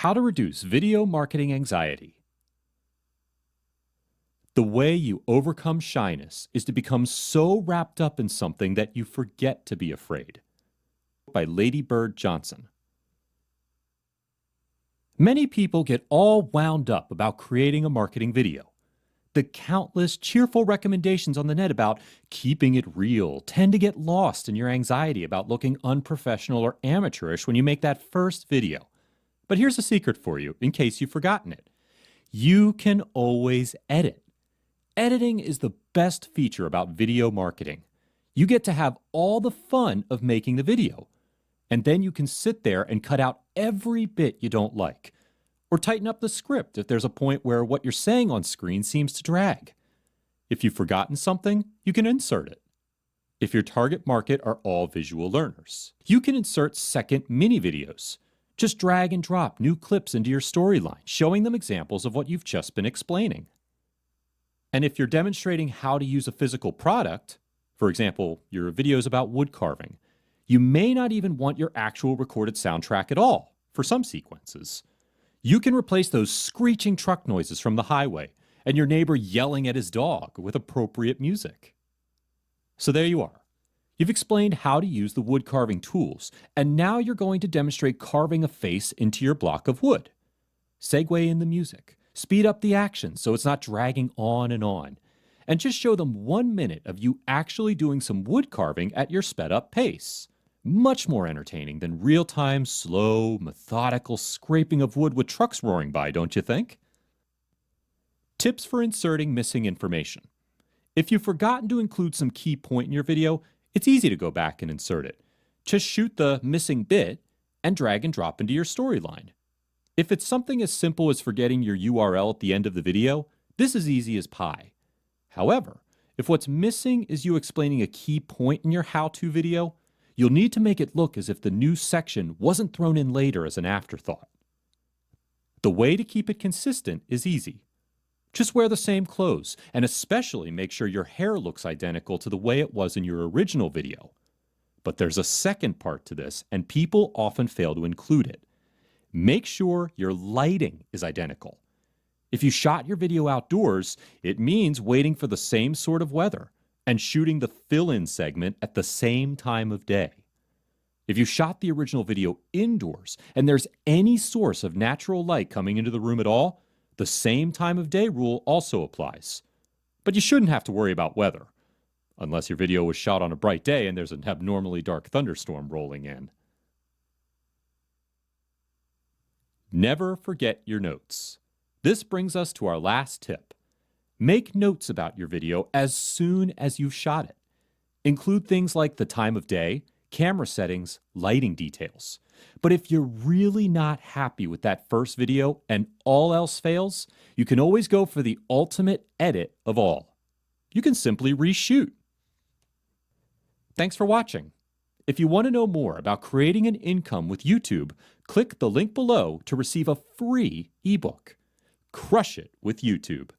How to reduce video marketing anxiety. The way you overcome shyness is to become so wrapped up in something that you forget to be afraid. By Lady Bird Johnson. Many people get all wound up about creating a marketing video. The countless cheerful recommendations on the net about keeping it real tend to get lost in your anxiety about looking unprofessional or amateurish when you make that first video. But here's a secret for you, in case you've forgotten it. You can always edit. Editing is the best feature about video marketing. You get to have all the fun of making the video. And then you can sit there and cut out every bit you don't like. Or tighten up the script if there's a point where what you're saying on screen seems to drag. If you've forgotten something, you can insert it. If your target market are all visual learners, you can insert second mini videos. Just drag and drop new clips into your storyline, showing them examples of what you've just been explaining. And if you're demonstrating how to use a physical product, for example, your videos about wood carving, you may not even want your actual recorded soundtrack at all for some sequences. You can replace those screeching truck noises from the highway and your neighbor yelling at his dog with appropriate music. So there you are. You've explained how to use the wood carving tools, and now you're going to demonstrate carving a face into your block of wood. Segue in the music, speed up the action so it's not dragging on, and just show them 1 minute of you actually doing some wood carving at your sped up pace. Much more entertaining than real-time, slow, methodical scraping of wood with trucks roaring by, don't you think? Tips for inserting missing information. If you've forgotten to include some key point in your video, it's easy to go back and insert it. Just shoot the missing bit and drag and drop into your storyline. If it's something as simple as forgetting your URL at the end of the video, this is easy as pie. However, if what's missing is you explaining a key point in your how-to video, you'll need to make it look as if the new section wasn't thrown in later as an afterthought. The way to keep it consistent is easy. Just wear the same clothes, and especially make sure your hair looks identical to the way it was in your original video. But there's a second part to this, and people often fail to include it. Make sure your lighting is identical. If you shot your video outdoors, it means waiting for the same sort of weather and shooting the fill-in segment at the same time of day. If you shot the original video indoors and there's any source of natural light coming into the room at all, the same time of day rule also applies. But you shouldn't have to worry about weather, unless your video was shot on a bright day and there's an abnormally dark thunderstorm rolling in. Never forget your notes. This brings us to our last tip. Make notes about your video as soon as you've shot it. Include things like the time of day, camera settings, lighting details. But if you're really not happy with that first video and all else fails, you can always go for the ultimate edit of all. You can simply reshoot. Thanks for watching. If you want to know more about creating an income with YouTube, click the link below to receive a free ebook. Crush it with YouTube.